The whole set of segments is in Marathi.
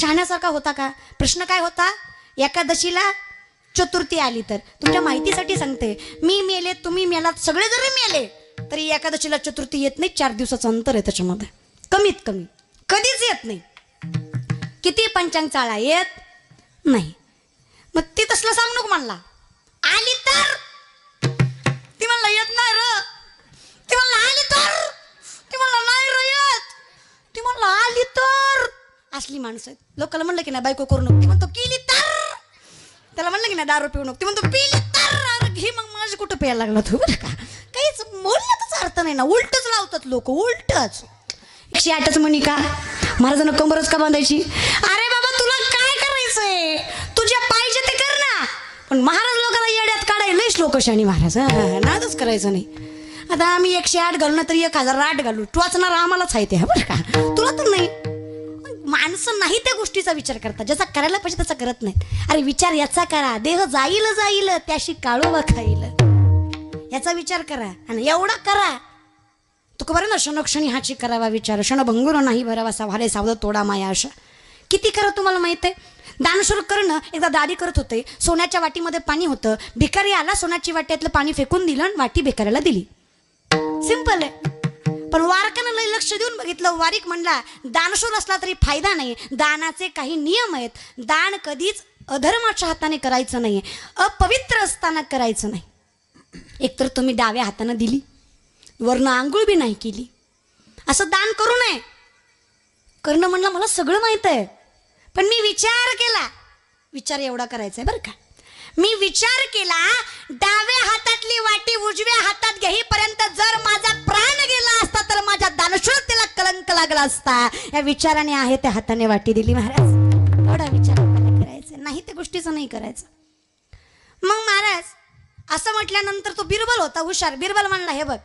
शहाण्यासारखा होता का? प्रश्न काय होता? एकादशीला चतुर्थी आली तर. तुमच्या माहितीसाठी सांगते, मी मेले, तुम्ही मेलात, सगळे जरी मेले तरी एकादशीला चतुर्थी येत नाही. 4 दिवसाचं अंतर आहे त्याच्यामध्ये, कमीत कमी. कधीच येत नाही. किती पंचांग चाळा येत नाही. मग ती तसलं सांग नको म्हणला. आली तर ती म्हणला येत नाही र. ती म्हणला आली तर, ती म्हणला नाही र येत. ती म्हणला आली तर. असली माणसं आहेत. लोकांना म्हणलं की नाही बायको करू नको, ती म्हणतो केली तर. त्याला म्हणलं की नाही दारू पिऊ नको, ती म्हणतो पिली तर. अरे घे मग, माझी कुठं प्यायला लागला तू? बरं का, काहीच बोलण्याचाच अर्थ नाही ना. उलटच लावतात लोक, उलटच. 108च म्हणी का? महाराजांना कंबरच का बांधायची? अरे बाबा तुला काय करायचंय, तुझ्या पाहिजे ते कर ना. पण महाराज लोकांना येड्यात काढायला लयच लोक शाणी महाराज. नादच करायचं नाही. आता आम्ही 108 घालू ना तरी 1008 घालू, टोचणार आम्हालाच आहे ते. बरं का, तुला तर नाही. माणसं नाही त्या गोष्टीचा विचार करतात, ज्याचा करायला पाहिजे त्याचा करत नाहीत. अरे विचार याचा करा, देह जाईल जाईल त्याशी काळोबा खाईल, याचा विचार करा आणि एवढा करा. तुका बरं ना, क्षणोक्षणी हाची करावा विचार, क्षणभंगुर नाही भरावासा, व्हाले सावध तोडा माया अशा. किती करा तुम्हाला माहित आहे? दानशूर करणं. एकदा दाढी करत होते, सोन्याच्या वाटीमध्ये पाणी होतं. भिकारी आला, सोन्याची वाट्यातलं पाणी फेकून दिलं आणि वाटी भिकाऱ्याला दिली. सिंपल आहे. पण वारकानं लय लक्ष देऊन बघितलं. वारीक म्हणला दानशूर असला तरी फायदा नाही, दानाचे काही नियम आहेत. दान कधीच अधर्माच्या हाताने करायचं नाही, अपवित्र असताना करायचं नाही. एकतर तुम्ही डाव्या हाताने दिली, वरनं आंघोळ बी नाही केली, असं दान करू नये. करणं म्हणलं मला सगळं माहित आहे, पण मी विचार केला. विचार एवढा करायचा आहे बरं का. मी विचार केला, डाव्या हातातली वाटी उजव्या हातात घेईपर्यंत जर माझा प्राण गेला असता तर माझ्या दानशूरतेला कलंक लागला असता. या विचाराने आहे त्या हाताने वाटी दिली महाराज. एवढा विचार आपल्याला करायचा, नाही त्या गोष्टीचं नाही करायचं. मग महाराज असं म्हटल्यानंतर तो बिरबल होता हुशार. बिरबल म्हणला, हे बघ,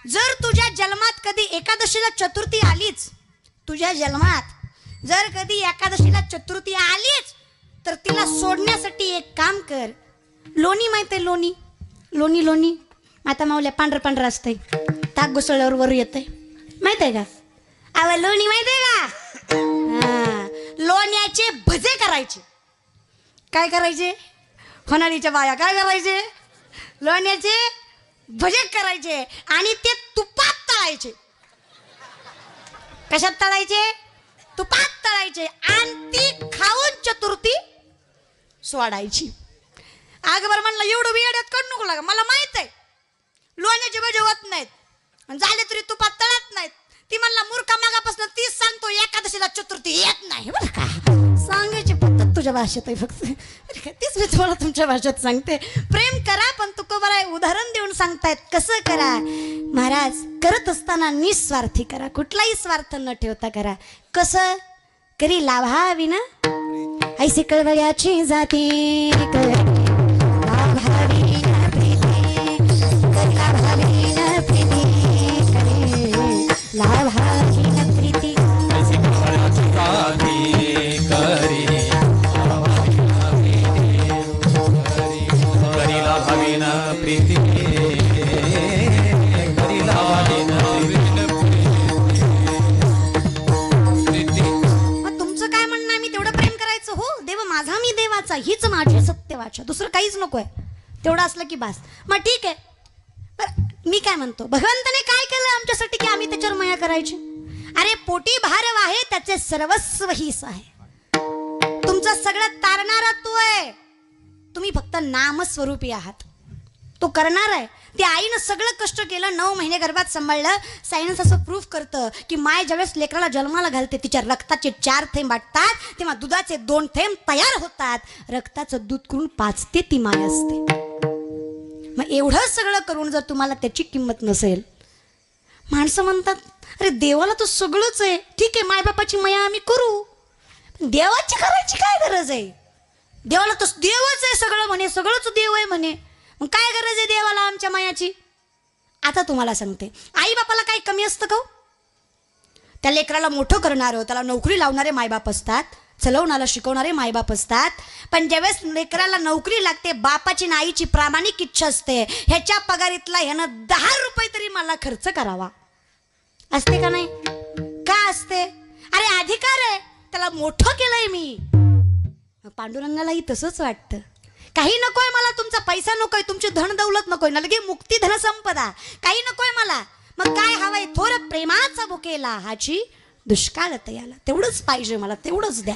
जर तुझ्या जन्मात कधी एकादशीला चतुर्थी आलीच, तुझ्या जन्मात जर कधी एकादशीला चतुर्थी आलीच तर तिला सोडण्यासाठी एक काम कर. लोणी माहित आहे? लोणी लोणी लोणी आता मावल्या पांढरं पांढरं असतंय, ताक घुसळल्यावर वर येतंय, माहित आहे का? अव लोणी माहित आहे का? लोण्याचे भजे करायचे. काय करायचे? होणारीच्या बाया काय करायचे? लोण्याचे भजे करायचे आणि ते तुपात तळायचे. कशात तळायचे? तुपात तळायचे आणि ती खाऊन चतुर्थी सोडायची. अगबर म्हणला एवढं वेड्यात करू नको लागा, मला माहित आहे लोण्याचे भजे होत नाहीत, झाले तरी तुपात तळत नाहीत. ती म्हणला मूर्खा, मागापासून तीच सांगतो एकादशीला चतुर्थी येत नाही. बरं का, सांगायची पद्धत तुझ्या भाषेत आहे फक्त. तीच मी तुम्हाला तुमच्या भाषेत सांगते. प्रेम करा, पण तुकोबाराय उदाहरण देऊन सांगतायत कसं करा. महाराज करत असताना निस्वार्थी करा, कुठलाही स्वार्थ न ठेवता करा. कसं? करी लाभावी ना ऐसे कळवळ्याची जाती हीच माझी सत्य वाचा, दुसरं काहीच नकोय. तेवढं असलं की बस. मग ठीक आहे. बरं मी काय म्हणतो, भगवंताने काय केलं आमच्यासाठी की आम्ही त्याच्यावर माया करायची? अरे पोटी भारव आहे, त्याचे सर्वस्व हीच आहे. तुमचा सगळं तारणारा तो आहे, तुम्ही फक्त नामस्वरूपी आहात. तो करणार आहे. त्या आईनं सगळं कष्ट केलं, 9 महिने गर्भात सांभाळलं. सायन्स असं प्रूफ करतं की माय ज्यावेळेस लेकराला जन्माला घालते, तिच्या रक्ताचे 4 थेंब वाटतात, तेव्हा दुधाचे 2 थेंब तयार होतात. रक्ताचं दूध करून पाजते ती माय असते. मग एवढं सगळं करून जर तुम्हाला त्याची किंमत नसेल, माणसं म्हणतात अरे देवाला तर सगळंच आहे. ठीक आहे, मायबापाची माया आम्ही करू, देवाची करायची काय गरज आहे? देवाला तर देवच आहे सगळं म्हणे, सगळंच देव आहे म्हणे, मग काय गरज आहे देवाला आमच्या मायाची? आता तुम्हाला सांगते, आई बापाला काही कमी असतं का? त्या लेकराला मोठं करणारं, त्याला नोकरी लावणारे मायबाप असतात, चलवणारा शिकवणारे मायबाप असतात. पण ज्यावेळेस लेकराला नोकरी लागते, बापाची ना आईची प्रामाणिक इच्छा असते, ह्याच्या पगारीतला ह्यानं 10 रुपये तरी मला खर्च करावा. असते का नाही? का असते? अरे अधिकार आहे. त्याला मोठं केलंय मी. पांडुरंगालाही तसंच वाटतं. काही नकोय मला, तुमचा पैसा नकोय, तुमची धन दौलत नकोय, नलगी मुक्ती धन संपदा काही नकोय मला. मग काय हवंय? थोर प्रेमाचा बुकेला हाची दुष्काळ तयाला. तेवढंच पाहिजे मला, तेवढंच द्या.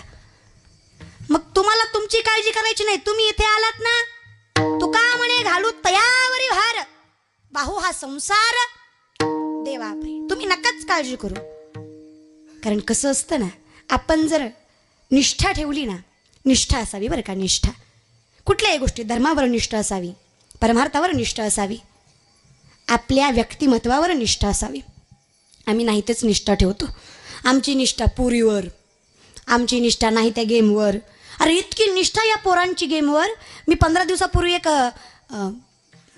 मग तुम्हाला तुमची काळजी करायची नाही. तुम्ही इथे आलात ना, तुका म्हणे घालू तयावरी भार, बाहू हा संसार देवा पाई. तुम्ही नकाच काळजी करू. कारण कसं असतं ना, आपण जर निष्ठा ठेवली ना, निष्ठा असावी बरं का, निष्ठा कुठल्याही गोष्टी, धर्मावर निष्ठा असावी, परमार्थावर निष्ठा असावी, आपल्या व्यक्तिमत्वावर निष्ठा असावी. आम्ही नाही तेच निष्ठा ठेवतो. आमची निष्ठा पुरीवर, आमची निष्ठा नाही त्या गेमवर. अरे इतकी निष्ठा या पोरांची गेमवर. मी 15 दिवसापूर्वी एक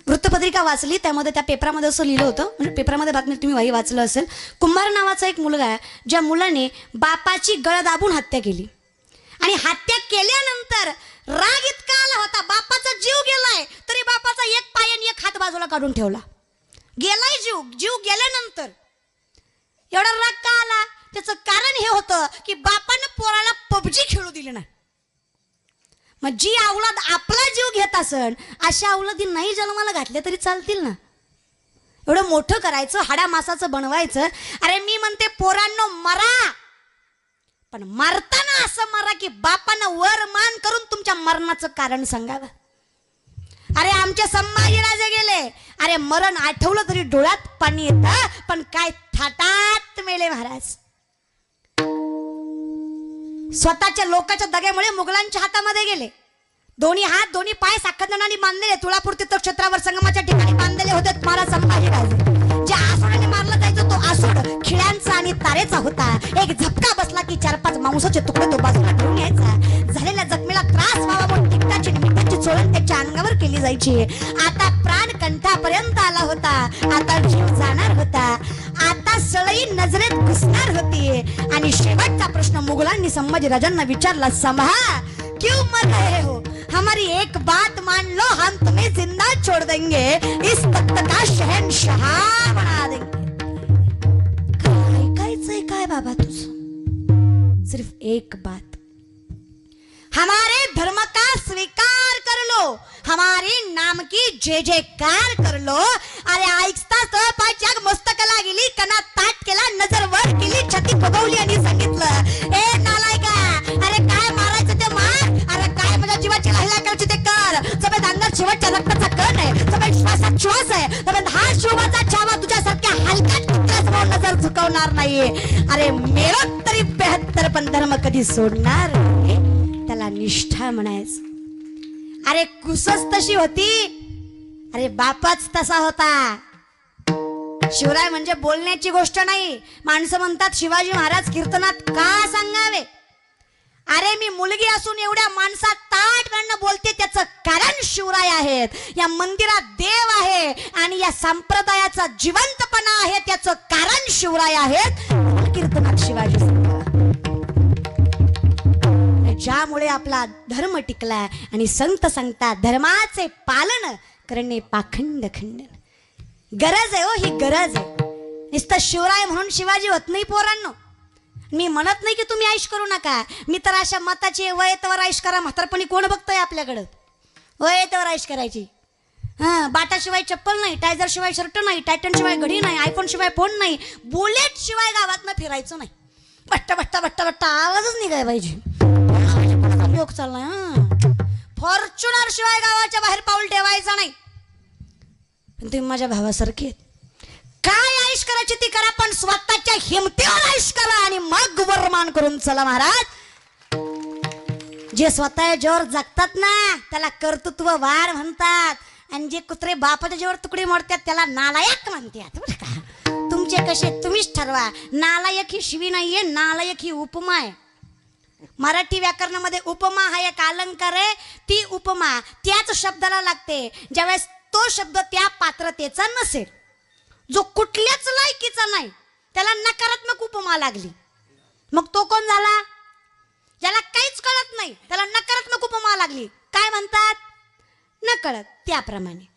वृत्तपत्रिका वाचली. त्यामध्ये त्या पेपरामध्ये असं लिहिलं होतं, म्हणजे पेपरामध्ये बातमी तुम्ही वाही वाचलं असेल. कुंभार नावाचा एक मुलगा आहे, ज्या मुलाने बापाची गळ दाबून हत्या केली. आणि हत्या केल्यानंतर राग इतका आला होता, बापाचा जीव गेलाय तरी बापाचा एक पाय आणि एक हात बाजूला काढून ठेवला. गेलाय जीव, जीव गेल्यानंतर एवढा राग का आला? त्याचं कारण हे होतं की बापानं पोराला पबजी खेळू दिली नाही. मग जी अवलाद आपला जीव घेत असन, अशा अवलादी नाही जन्माला घातल्या तरी चालतील ना. एवढं मोठं करायचं, हाडा मासाचं बनवायचं. अरे मी म्हणते पोरांनो मरा, पण मरताना असं मरा की बापानं वर मान करून तुमच्या मरणाचं कारण सांगावं. अरे आमचे संभाजीराजे गेले, अरे मरण आठवलं तरी डोळ्यात पाणी येतं, पण काय थाटात मेले महाराज. स्वतःच्या लोकांच्या दग्यामुळे मुघलांच्या हातामध्ये गेले. दोन्ही हात दोन्ही पाय साखरदानाने बांधलेले, तुळापूर तीर्थक्षेत्रावर संगमाच्या ठिकाणी बांधलेले होते महाराज संभाजीराजे. ज्या आसुडाने मारला जायचा तो आसूड खिळ्यांचा आणि तारेचा होता. एक झपका बसला की 4-5 मांसाचे तुकडे तो बाजूला ठेवून यायचा. झालेल्या जखमेला त्रास व्हावा म्हणून तिकटाची मिठाची चोळण त्याच्या अंगावर केली जायची. आता प्राण कंठापर्यंत आला होता, आता जीव जाणार होता, आता सळई नजरेत घुसणार होती. आणि शेवटचा प्रश्न मुघलांनी संभाजीराजांना विचारला, संभा क्यों मर रहे हो? हमारी एक बात मान लो, हम तुम्हें जिंदा छोड़ देंगे, इस तख्त का शहंशाह बना देंगे. काय ऐकायचंय काय बाबा तुझं? सिर्फ एक बात, हमारे धर्म का स्वीकार कर लो, हमारे नाम की जय जयकार कर लो. अरे ऐकताच पाय मस्तकाला गेली, कणा ताट केला, नजर वर केली, छाती फुगवली आणि सांगितलं, ए नालायका, अरे काय मारायचं ते मार, अरे काय माझ्या जीवाची लाहिला करायची ते कर. जमेत अंगात शेवटच्या रक्ताचा कण आहे, जमेत श्वासात श्वास आहे, जमेत हा शिवाचा छावा तुझ्यासारख्या हलक्यात कुत्र्यासमोर नजर झुकवणार नाही. अरे मेलो तरी 72, पण धर्म कधी सोडणार नाही. त्याला निष्ठा म्हणायचं. अरे कुसच तशी होती, अरे बापाच तसा होता. शिवराय म्हणजे बोलण्याची गोष्ट नाही. माणसं म्हणतात शिवाजी महाराज कीर्तनात का सांगावे. अरे मी मुलगी असून एवढ्या माणसात ताटपणे बोलते, त्याचं कारण शिवराय आहेत. या मंदिरात देव आहे आणि या संप्रदायाचा जिवंतपणा आहे, त्याचं कारण शिवराय आहेत. कीर्तनात शिवाजी ज्यामुळे आपला धर्म टिकला. आणि संत सांगतात धर्माचे पालन करणे पाखंड खंडन. गरज आहे हो, ही गरज आहे. नुसतं शिवराय म्हणून शिवाजी होत नाही पोरांनो. मी म्हणत नाही की तुम्ही ऐश करू नका. मी तर अशा मताची वयतेवर ऐश करा. म्हातारपणी कोण बघतोय आपल्याकडं? वयतेवर ऐश करायची. बाटाशिवाय चप्पल नाही, टायझर शिवाय शर्ट नाही, टायटन शिवाय घडी नाही, आयफोन शिवाय फोन नाही, बुलेट शिवाय गावातनं फिरायचं नाही. बट्टा बट्टा बट्टा बट्टा आवाजच निघाय पाहिजे. योग चाललाय. फॉर्च्युनर शिवाय गावाच्या बाहेर पाऊल ठेवायचं नाही. पण तुम्ही माझ्या भावासारखे काय ऐश करायची ती करा, पण स्वतःच्या हिमतीवर ऐश करा आणि मग वरमान करून चला महाराज. जे स्वतः जोर जगतात ना त्याला कर्तृत्ववान म्हणतात, आणि जे कुत्रे बापाच्या जोर तुकडे मोडतात त्याला नालायक म्हणतात. बरं का, तुमचे कसे तुम्हीच ठरवा. नालायक ही शिवी नाहीये, नालायक ही उपमा आहे. मराठी व्याकरणामध्ये उपमा हा एक अलंकार आहे. ती उपमा त्याच शब्दाला लागते ज्यावेळेस तो शब्द त्या पात्रतेचा नसेल. जो कुठल्याच लायकीचा नाही त्याला नकारात्मक उपमा लागली. मग तो कोण झाला? ज्याला काहीच कळत नाही त्याला नकारात्मक उपमा लागली. काय म्हणतात? न कळत. त्याप्रमाणे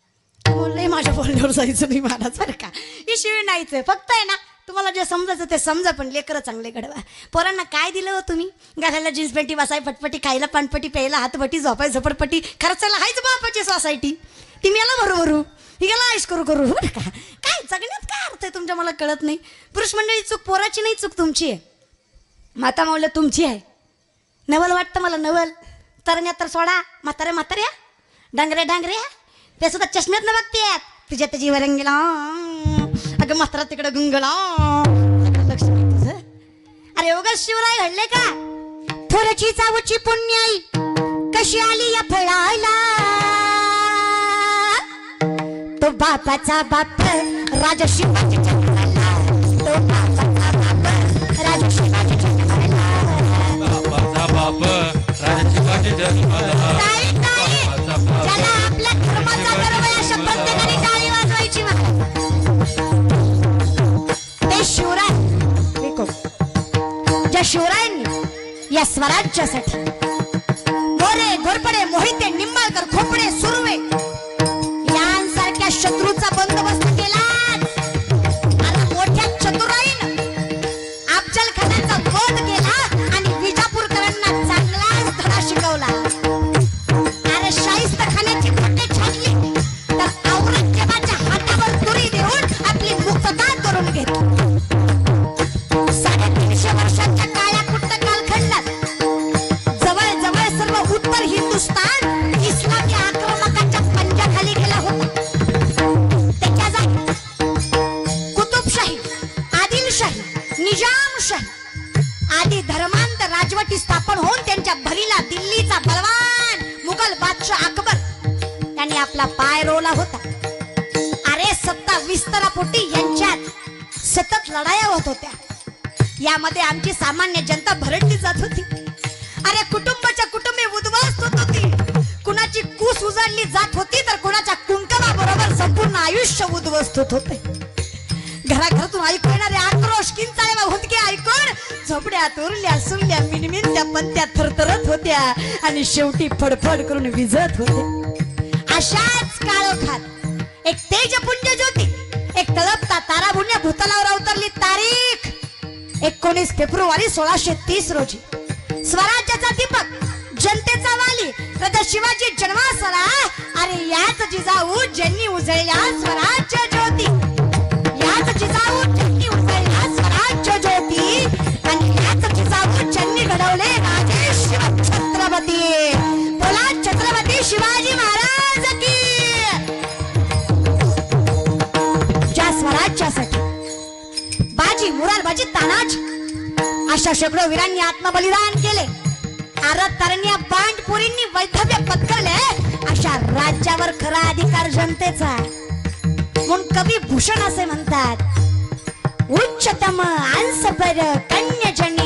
बोलले माझ्या बोलण्यावर जायचं नाही महाराज बरं का. ही शिवी नाहीच आहे, फक्त आहे ना तुम्हाला जे समजायचं ते समजा, पण लेकरं चांगले घडवा. पोरांना काय दिलं हो तुम्ही? घालायला जीन्स पॅन्टी, बसाय फटफटी, खायला पानपटी, प्यायला हातपटी, झोपाय झोपडपट्टी, खर्चायला हायच बापाची सोसायटी. ती मेला भरू ही गेला आईश करू बरं का. काय जगण्यात काय अर्थ आहे तुमच्या, मला कळत नाही. पुरुष मंडळी, चूक पोराची नाही, चूक तुमची आहे. माता माऊल्या तुमची आहे. नवल वाटतं मला, नवल. तरण्या तर सोडा, म्हाताऱ्या डांगऱ्या ते सुद्धा चष्म्यात न बघतेत. तुझ्या त्याची वरंगीला अगं म्हातारा तिकडं गुंगला. लक्ष तुझं. अरे उगाच शिवराय घडले का? थोडची चावची पुण्याई कशी आली या फळाला. तो बापाचा बाप राजा शिवाजी जन्माला. तो बापाचा बाप राजा शिवाजी जन्माला. बापाचा बाप राजा शिवाजी जन्माला. ज्याला आपल्या धर्माचा गर्व आहे अशा प्रत्येकाने टाळी वाजवायची. ते शिवराय ज्या शिवरायांनी या स्वराज्यासाठी गोरे घोरपडे मोहिते निंबाळकर खोपडे सुर्वे यांसारख्या शत्रूचा बंदोबस्त केला. आणि मोठ्या चतुराईनं अफजल खानाचा वध केला आणि विजापूरकरांना चांगलाच धडा शिकवला. अरे शाहिस्त खानाची खोटे छाडली तर औरंगजेबाच्या हातावर तुरी देऊन आपली मुक्तता करून घेतली. 350 वर्षांच्या काळ्या कुट्ट कालखंडात जवळ सर्व उत्तर हिंदुस्थान इस्लामी आक्रमकांच्या पंजाखाली गेला होता. त्याच्या जागी कुतुबशाही, आदिलशाही, निजामशाही आदी धर्मांत राजवटी स्थापन होऊन त्यांच्या भरीला दिल्लीचा बलवान मुघल बादशाह अकबर यांनी आपला पाय रोवला होता. अरे सत्ता विस्तारापोटी यांच्यात सतत लढाया होत होत्या. यामध्ये आमची सामान्य जनता भरडली जात होती. अरे कुटुंबाच्या कुटुंबे उद्ध्वस्त होत होती. कुणाची कूस उजाडली जात होती तर कुणाच्या कुंकवाबरोबर संपूर्ण आयुष्य उद्ध्वस्त होत होते. घराघरातून ऐकू येणारे आक्रोश, किंचाळ्या हुंदके ऐकून झोपड्यात उरल्या सुरल्या मिनमिनत्या पंत्या थरथरत होत्या आणि शेवटी फडफड करून विझत होते. अशाच काळोखात एक तेजपुंज ज्योती, एक तळपता ताराबुण्या भूतलावर अवतरली. तारीख 19 फेब्रुवारी 1630 रोजी. स्वराज्याचा दीपक, जनतेचा वाली, राजा शिवाजी जन्मास आला. अरे याच जिजाऊ ज्यांनी उजळल्या स्वराज्य ज्योती, याच जिजाऊ ज्यांनी उजळल्या स्वराज्य ज्योती, आणि याच जिजाऊ ज्यांनी घडवले राजे शिव छत्रपती. बोला छत्रपती शिवाजी महाराज की. ज्या स्वराज्यासाठी बाजी, मुरारबाजी, तानाजी अशा शेकडो वीरांनी आत्मबलिदान केले. आरत तरण्या बांडपुरींनी वैधव्य पत्करले. अशा राज्यावर खरा अधिकार जनतेचा. म्हणून कवी भूषण असे म्हणतात, उच्चतम अंश पर कन्या जनी